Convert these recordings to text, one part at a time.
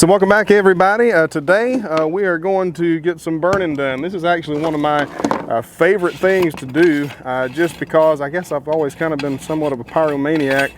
So welcome back everybody. Today we are going to get some burning done. This is actually one of my favorite things to do just because I guess I've always kind of been somewhat of a pyromaniac,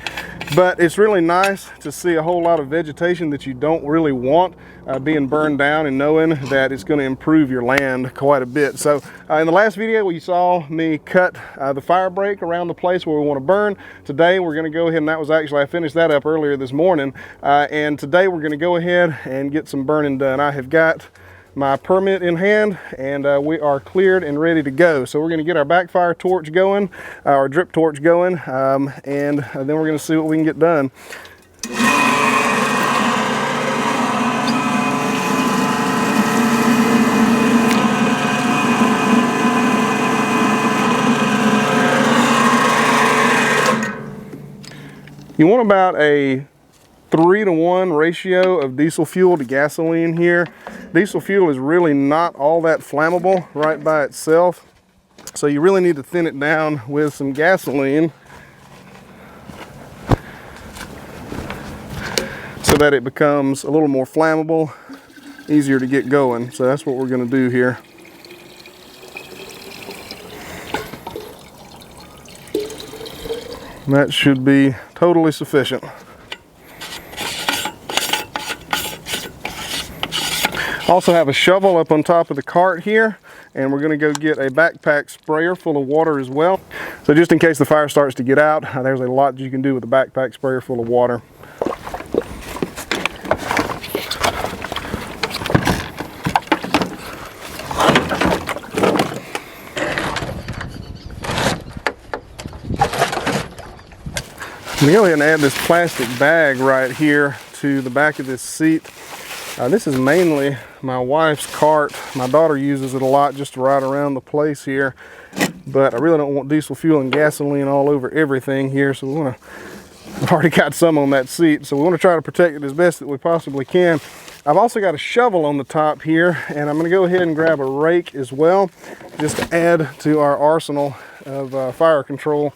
but it's really nice to see a whole lot of vegetation that you don't really want being burned down and knowing that it's going to improve your land quite a bit. So in the last video you saw me cut the fire break around the place where we want to burn. Today we're going to go ahead, and that was actually, I finished that up earlier this morning, and today we're going to go ahead and get some burning done. I have got my permit in hand and we are cleared and ready to go. So we're going to get our backfire torch going, our drip torch going, and then we're going to see what we can get done. You want about a 3-to-1 ratio of diesel fuel to gasoline here. Diesel fuel is really not all that flammable right by itself, so you really need to thin it down with some gasoline so that it becomes a little more flammable, easier to get going. So that's what we're going to do here. That should be totally sufficient. Also have a shovel up on top of the cart here, and we're going to go get a backpack sprayer full of water as well. So just in case the fire starts to get out, there's a lot you can do with a backpack sprayer full of water. I'm going to go ahead and add this plastic bag right here to the back of this seat. This is mainly my wife's cart. My daughter uses it a lot just to ride around the place here, but I really don't want diesel fuel and gasoline all over everything here, so I've already got some on that seat, so we want to try to protect it as best that we possibly can. I've also got a shovel on the top here, and I'm going to go ahead and grab a rake as well, just to add to our arsenal of fire control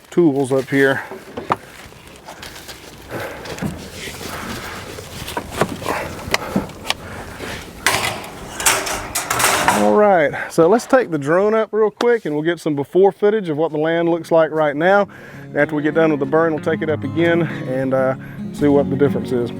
tools up here. All right, so let's take the drone up real quick and we'll get some before footage of what the land looks like right now. After we get done with the burn, we'll take it up again and see what the difference is.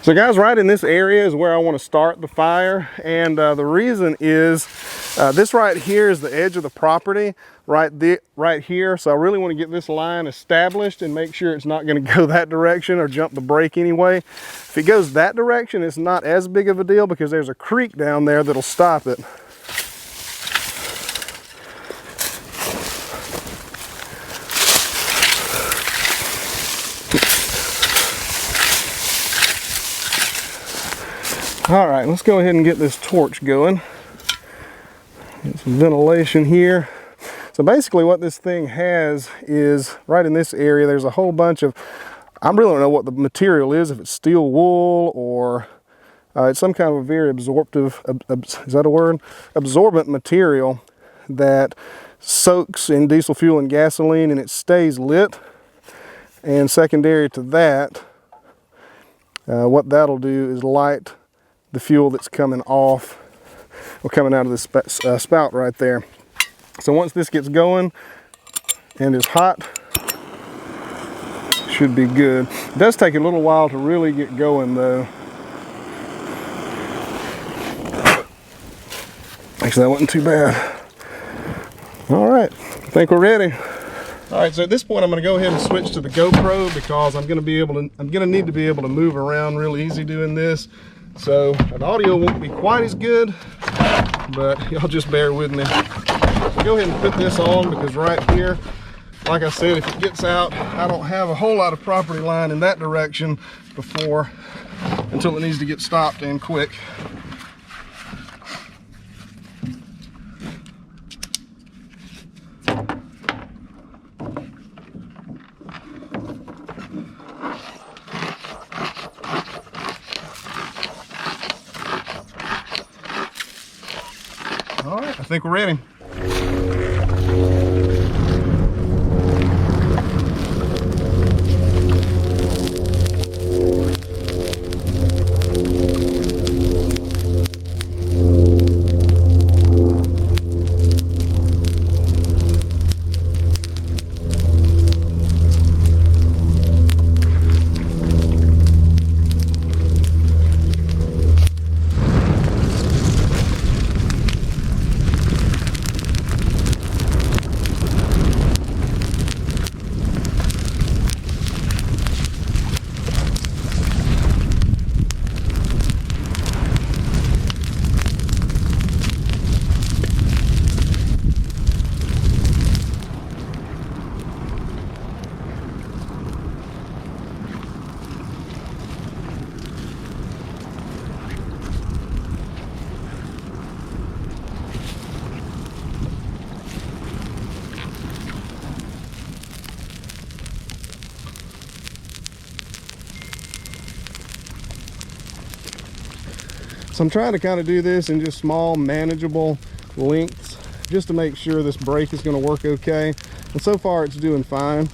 So guys, right in this area is where I want to start the fire, and the reason is this right here is the edge of the property right here, so I really want to get this line established and make sure it's not going to go that direction or jump the break anyway. If it goes that direction, it's not as big of a deal because there's a creek down there that'll stop it. All right, let's go ahead and get this torch going. Get some ventilation here. So basically what this thing has is, right in this area, there's a whole bunch of, I really don't know what the material is, if it's steel wool or it's some kind of a very absorptive, is that a word? Absorbent material that soaks in diesel fuel and gasoline, and it stays lit. And secondary to that, what that'll do is light the fuel that's coming off or coming out of this spout right there. So once this gets going and is hot, should be good. It does take a little while to really get going though. Actually, that wasn't too bad. All right, I think we're ready. All right, so at this point, I'm going to go ahead and switch to the GoPro because I'm going to need to be able to move around real easy doing this. So the audio won't be quite as good, but y'all just bear with me. So go ahead and put this on because right here, like I said, if it gets out, I don't have a whole lot of property line in that direction until it needs to get stopped and quick. All right, I think we're ready. So I'm trying to kind of do this in just small, manageable lengths, just to make sure this brake is going to work okay. And so far it's doing fine.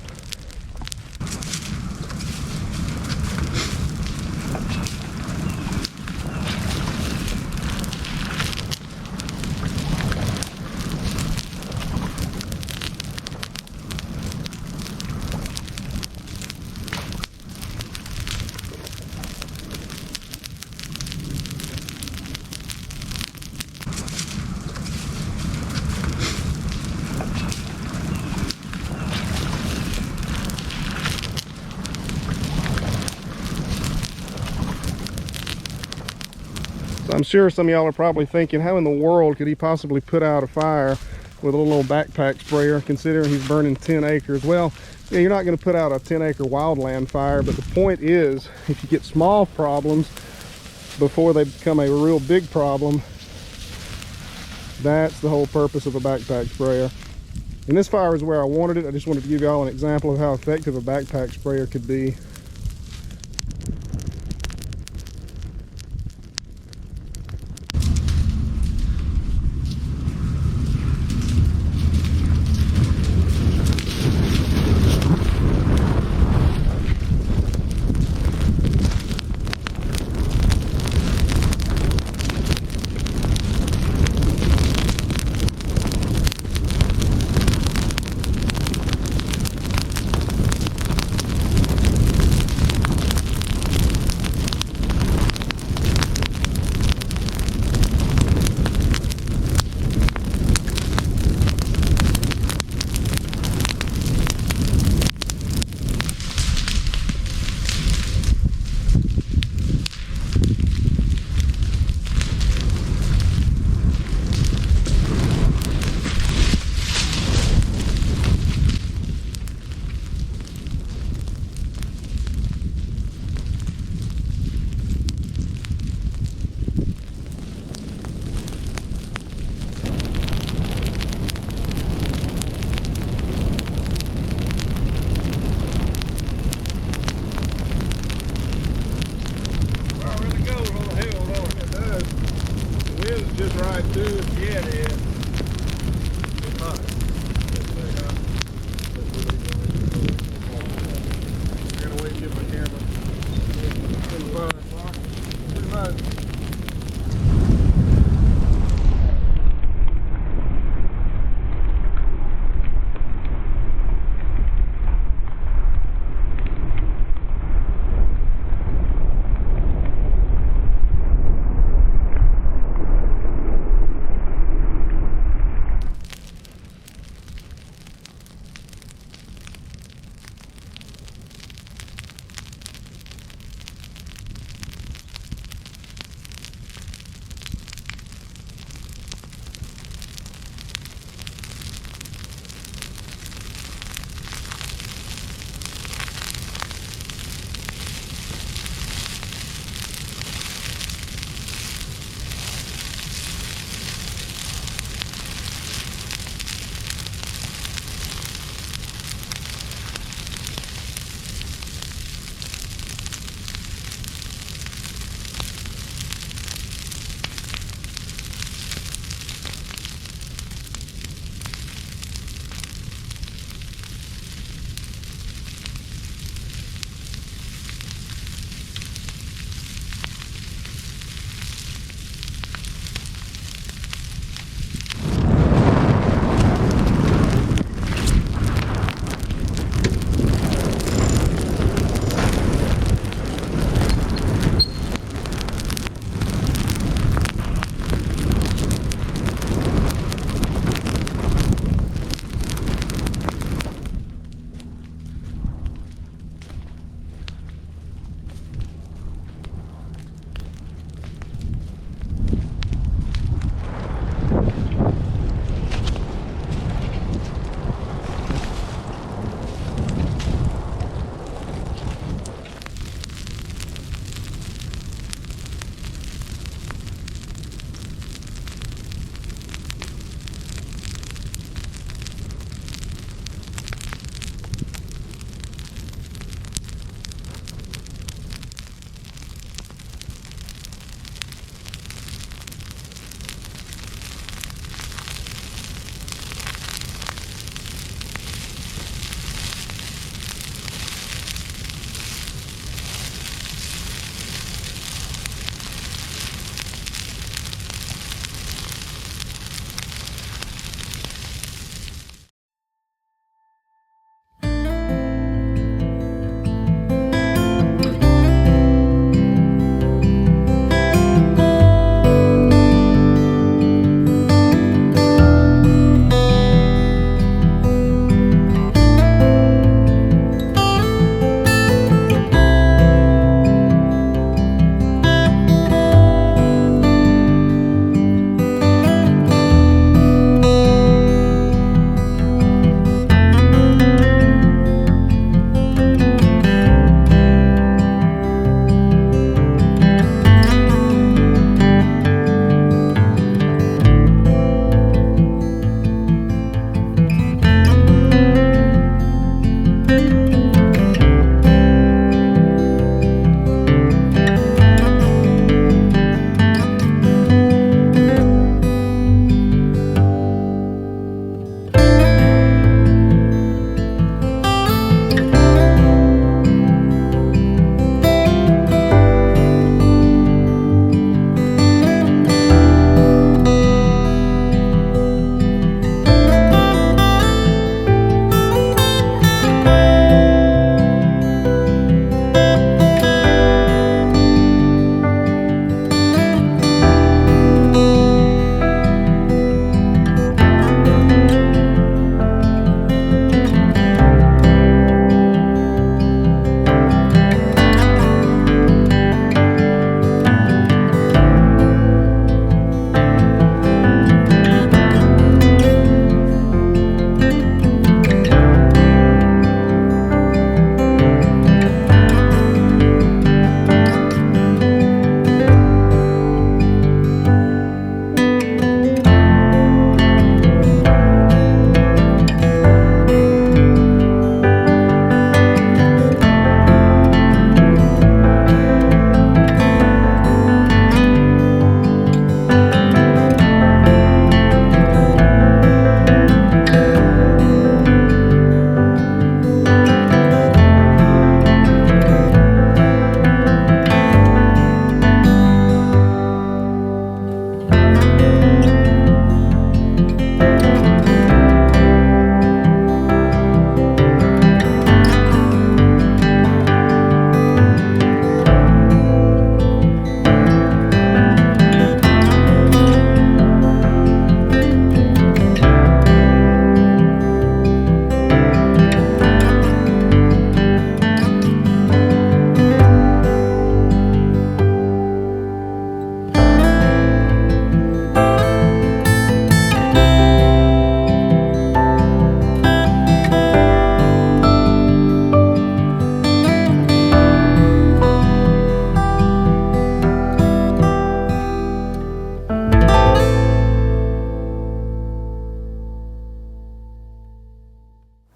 I'm sure some of y'all are probably thinking, how in the world could he possibly put out a fire with a little backpack sprayer, considering he's burning 10 acres? Well, yeah, you're not going to put out a 10-acre wildland fire, but the point is, if you get small problems before they become a real big problem, that's the whole purpose of a backpack sprayer. And this fire is where I wanted it. I just wanted to give y'all an example of how effective a backpack sprayer could be.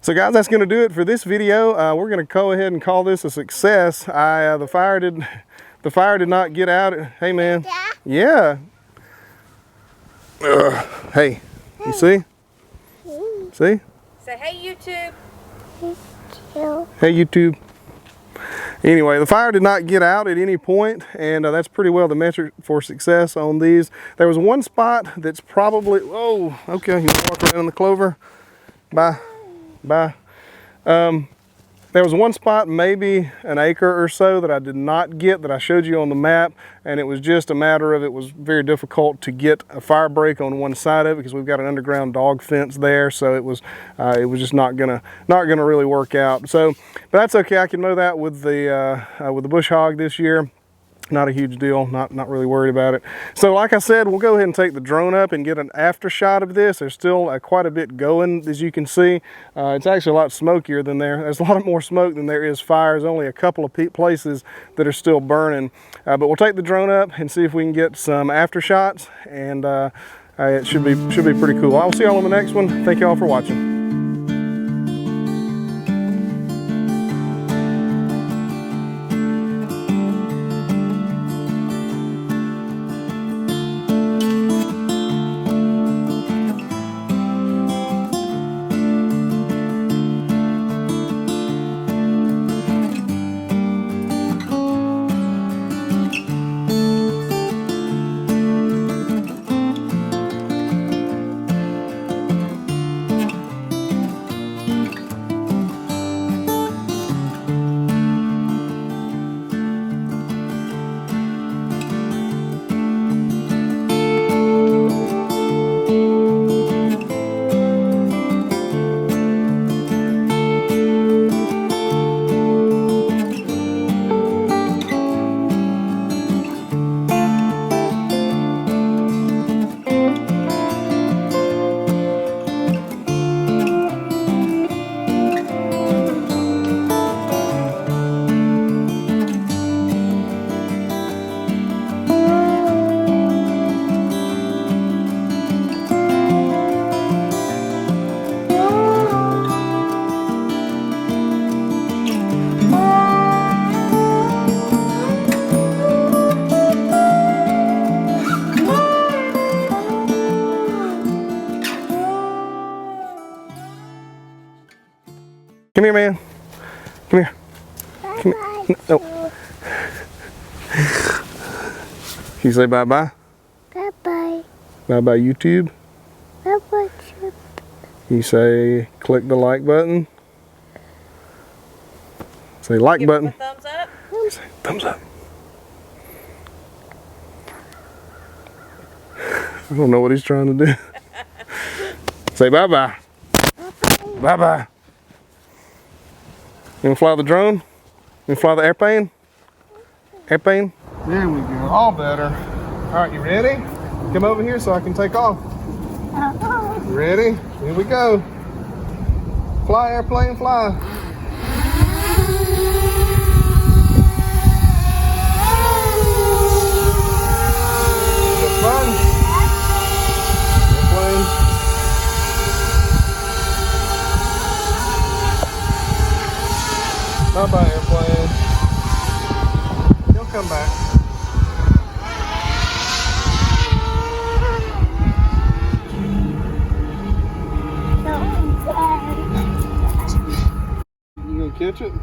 So guys, that's going to do it for this video. We're going to go ahead and call this a success. The fire did not get out. Hey man. Yeah. Hey, you see? See? Say hey YouTube. Hey YouTube. Anyway, the fire did not get out at any point, and that's pretty well the metric for success on these. There was one spot that's probably, oh, okay, you walk around in the clover. Bye. Bye. There was one spot, maybe an acre or so, that I did not get, that I showed you on the map, and it was just a matter of it was very difficult to get a fire break on one side of it because we've got an underground dog fence there, so it was just not gonna really work out. So, but that's okay. I can mow that with the bush hog this year. Not a huge deal, not really worried about it. So like I said, we'll go ahead and take the drone up and get an after shot of this. There's still quite a bit going, as you can see. It's actually a lot smokier than there's a lot more smoke than there is fire. There's only a couple of places that are still burning. But we'll take the drone up and see if we can get some after shots, and it should be pretty cool. I'll see y'all on the next one. Thank y'all for watching. Come here, man. Come here. Come here. No. Can you say bye-bye? Bye-bye. Bye-bye, YouTube. Bye-bye. You say click the like button. Say like Give button. him a thumbs up. Say thumbs up. I don't know what he's trying to do. Say bye-bye. Bye-bye. You want to fly the drone? You want to fly the airplane? Airplane? There we go. All better. All right, you ready? Come over here so I can take off. You ready? Here we go. Fly, airplane, fly. Have fun. Airplane. Bye-bye, airplane. He'll come back. You gonna catch it?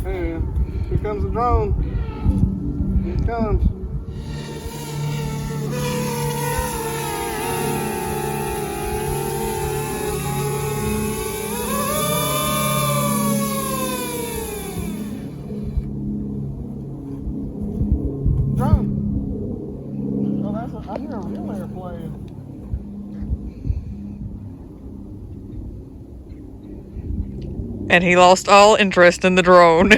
Hey, here comes the drone. Here it comes. I hear a real airplane. And he lost all interest in the drone.